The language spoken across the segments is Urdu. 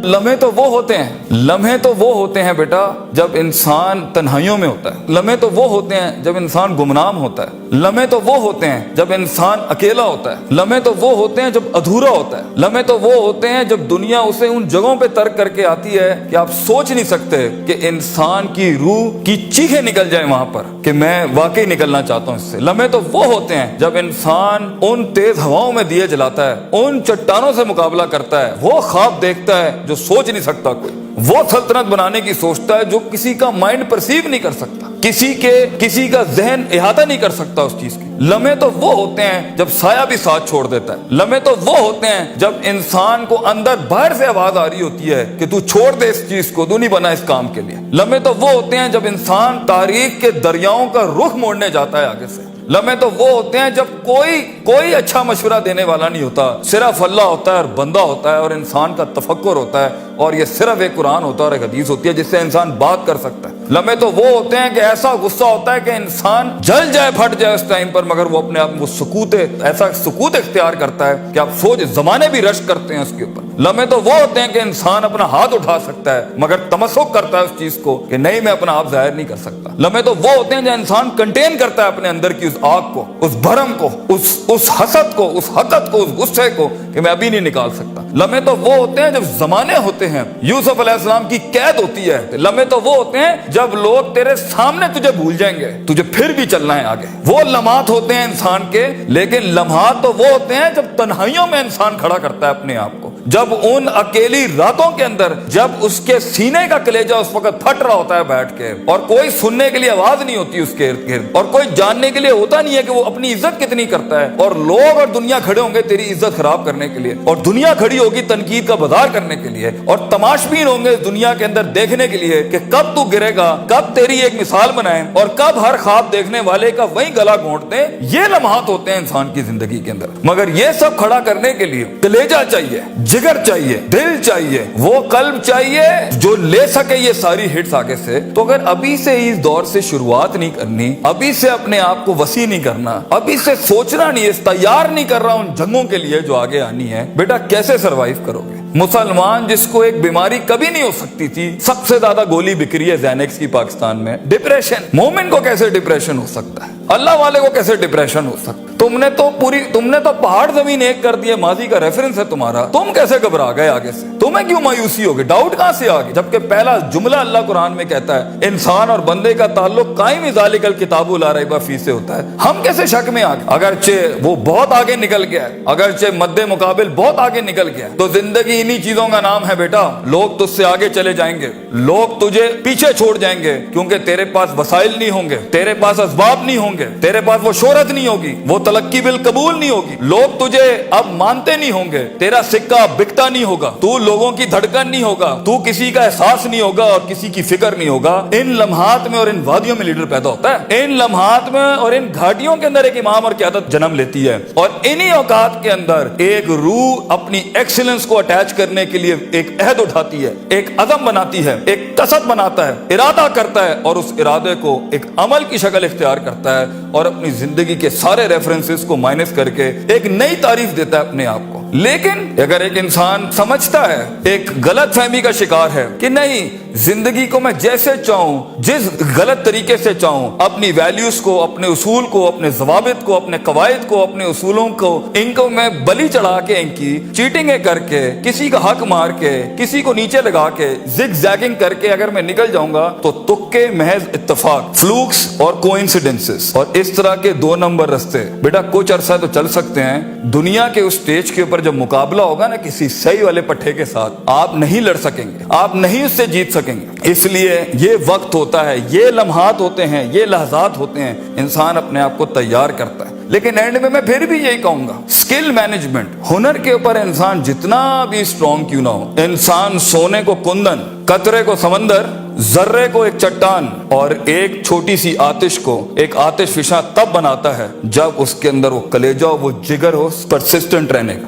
لمحے تو وہ ہوتے ہیں بیٹا جب انسان تنہائیوں میں ہوتا ہے، لمحے تو وہ ہوتے ہیں جب انسان گمنام ہوتا ہے، لمحے تو وہ ہوتے ہیں جب انسان اکیلا ہوتا ہے، لمحے تو وہ ہوتے ہیں جب ادھورا ہوتا ہے، لمحے تو وہ ہوتے ہیں جب دنیا اسے ان جگہوں پہ ترک کر کے آتی ہے کہ آپ سوچ نہیں سکتے کہ انسان کی روح کی چیخیں نکل جائیں وہاں پر کہ میں واقعی نکلنا چاہتا ہوں اس سے۔ لمحے تو وہ ہوتے ہیں جب انسان ان تیز ہواؤں میں دیے جلاتا ہے، ان چٹانوں سے مقابلہ کرتا ہے، وہ خواب دیکھتا ہے جو سوچ نہیں سکتا کوئی، وہ سلطنت بنانے کی سوچتا ہے جو کسی کا مائنڈ پرسیو نہیں کر سکتا، کسی کا ذہن احاطہ نہیں کر سکتا اس چیز کی۔ لمحے تو وہ ہوتے ہیں جب سایہ بھی ساتھ چھوڑ دیتا ہے، لمحے تو وہ ہوتے ہیں جب انسان کو اندر باہر سے آواز آ رہی ہوتی ہے کہ تو چھوڑ دے اس چیز کو، تو نہیں بنا اس کام کے لیے۔ لمحے تو وہ ہوتے ہیں جب انسان تاریخ کے دریاؤں کا رخ موڑنے جاتا ہے آگے سے۔ لمحے تو وہ ہوتے ہیں جب کوئی اچھا مشورہ دینے والا نہیں ہوتا، صرف اللہ ہوتا ہے اور بندہ ہوتا ہے اور انسان کا تفکر ہوتا ہے، اور یہ صرف ایک قرآن ہوتا ہے اور ایک حدیث ہوتی ہے جس سے انسان بات کر سکتا ہے۔ لمحے تو وہ ہوتے ہیں کہ ایسا غصہ ہوتا ہے کہ انسان جل جائے، پھٹ جائے اس ٹائم پر، مگر وہ اپنے آپ کو ایسا سکوت اختیار کرتا ہے کہ آپ سوچ زمانے بھی رشک کرتے ہیں اس کے اوپر۔ لمحے تو وہ ہوتے ہیں کہ انسان اپنا ہاتھ اٹھا سکتا ہے مگر تمسک کرتا ہے اس چیز کو کہ نہیں، میں اپنا آپ ظاہر نہیں کر سکتا۔ لمحے تو وہ ہوتے ہیں جو انسان کنٹین کرتا ہے اپنے اندر کی اس آگ کو، اس بھرم کو، اس حسد کو، اس حقد کو، اس غصے کو کہ میں ابھی نہیں نکال سکتا۔ لمحے تو وہ ہوتے ہیں جب زمانے ہوتے ہیں، یوسف علیہ السلام کی قید ہوتی ہے۔ لمحے تو وہ ہوتے ہیں جب لوگ تیرے سامنے تجھے بھول جائیں گے، تجھے پھر بھی چلنا ہے آگے۔ وہ لمحات ہوتے ہیں انسان کے، لیکن لمحات تو وہ ہوتے ہیں جب تنہائیوں میں انسان کھڑا کرتا ہے اپنے آپ کو، جب ان اکیلی راتوں کے اندر، جب اس کے سینے کا کلیجہ اس وقت پھٹ رہا ہوتا ہے بیٹھ کے، اور کوئی سننے کے لیے آواز نہیں ہوتی اس کے ارد گرد، اور کوئی جاننے کے لیے ہوتا نہیں ہے کہ وہ اپنی عزت کتنی کرتا ہے، اور لوگ اور دنیا کھڑے ہوں گے تیری عزت خراب کرنے کے لیے، اور دنیا کھڑی ہوگی تنقید کا بازار کرنے کے لیے، اور تماشبین ہوں گے دنیا کے اندر دیکھنے کے لیے کہ کب تو گرے گا، کب تیری ایک مثال بنائیں، اور کب ہر خواب دیکھنے والے کا وہیں گلا گھونٹ دیں۔ یہ لمحات ہوتے ہیں انسان کی زندگی کے اندر، مگر یہ سب کھڑا کرنے کے لیے کلیجہ چاہیے، جگر چاہیے، دل چاہیے، وہ قلب چاہیے جو لے سکے یہ ساری ہٹس آگے سے۔ تو اگر ابھی سے اس دور سے شروعات نہیں کرنی، ابھی سے اپنے آپ کو وسیع نہیں کرنا، ابھی سے سوچنا نہیں، تیار نہیں کر رہا ان جنگوں کے لیے جو آگے آنی ہے، بیٹا کیسے سروائیو کرو گے؟ مسلمان جس کو ایک بیماری کبھی نہیں ہو سکتی تھی، سب سے زیادہ گولی بک رہی ہے زینکس کی پاکستان میں، ڈپریشن۔ مومن کو کیسے ڈپریشن ہو سکتا ہے؟ اللہ والے کو کیسے ڈپریشن ہو سکتا ہے؟ تم نے تو پہاڑ زمین ایک کر دیے، ماضی کا ریفرنس ہے تمہارا، تم کیسے گھبرا گئے آگے سے؟ تمہیں کیوں مایوسی ہوگی؟ ڈاؤٹ کہاں سے آگے؟ جبکہ پہلا جملہ اللہ قرآن میں کہتا ہے انسان اور بندے کا تعلق قائم ذالک الکتاب لا ریب فیہ سے ہوتا ہے۔ ہم کیسے شک میں آگے؟ اگرچہ وہ بہت آگے نکل گیا ہے، اگرچہ مد مقابل بہت آگے نکل گیا ہے، تو زندگی انہی چیزوں کا نام ہے بیٹا۔ لوگ تجھ سے آگے چلے جائیں گے، لوگ تجھے پیچھے چھوڑ جائیں گے، کیونکہ تیرے پاس وسائل نہیں ہوں گے، تیرے پاس اسباب نہیں ہوں گے، تیرے پاس وہ شہرت نہیں ہوگی، وہ تلقی بالقبول نہیں ہوگی، لوگ تجھے اب مانتے نہیں ہوں گے، تیرا سکہ بکتا نہیں ہوگا، تو لوگوں کی دھڑکن نہیں ہوگا، تو کسی کا احساس نہیں ہوگا اور کسی کی فکر نہیں ہوگا۔ ان لمحات میں اور ان وادیوں میں لیڈر پیدا ہوتا ہے، ان لمحات میں اور ان گھاٹیوں کے اندر ایک امام اور قیادت جنم لیتی ہے، اور انہی اوقات کے اندر ایک روح اپنی ایکسیلنس کو اٹیچ کرنے کے لیے ایک عہد اٹھاتی ہے، ایک عزم بناتی ہے، ایک قصد بناتا ہے، ارادہ کرتا ہے، اور اس ارادے کو ایک عمل کی شکل اختیار کرتا ہے، اور اپنی زندگی کے سارے ریفرنسز کو مائنس کر کے ایک نئی تعریف دیتا ہے اپنے آپ کو۔ لیکن اگر ایک انسان سمجھتا ہے، ایک غلط فہمی کا شکار ہے کہ نہیں، زندگی کو میں جیسے چاہوں، جس غلط طریقے سے چاہوں، اپنی ویلیوز کو، اپنے اصول کو، اپنے ضوابط کو، اپنے قواعد کو، اپنے اصولوں کو، ان کو میں بلی چڑھا کے، ان کی چیٹنگیں کر کے، کسی کا حق مار کے، کسی کو نیچے لگا کے، زگ زیگنگ کر کے اگر میں نکل جاؤں گا تو تکے، محض اتفاق، فلوکس اور کوئنسیڈنسز، اور اس طرح کے 2 نمبر رستے بیٹا کچھ عرصہ تو چل سکتے ہیں۔ دنیا کے اس سٹیج کے اوپر جب مقابلہ ہوگا نا کسی صحیح والے پٹھے کے ساتھ، آپ نہیں لڑ سکیں گے، آپ نہیں اس سے جیت سکیں گے۔ اس لیے یہ وقت ہوتا ہے، یہ لمحات ہوتے ہیں، یہ لحظات ہوتے ہیں، انسان اپنے آپ کو تیار کرتا ہے۔ لیکن اینڈ میں پھر بھی یہی کہوں گا، سکل مینجمنٹ، ہنر کے اوپر انسان جتنا بھی اسٹرانگ کیوں نہ ہو، انسان سونے کو کندن، قطرے کو سمندر، ذرے کو ایک چٹان اور ایک چھوٹی سی آتش کو ایک آتش فشاں تب بناتا ہے جب اس کے اندر وہ کلیجہ، وہ جگر ہو پرسسٹنٹ رہنے کا،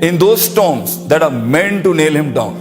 in those storms that are meant to nail him down.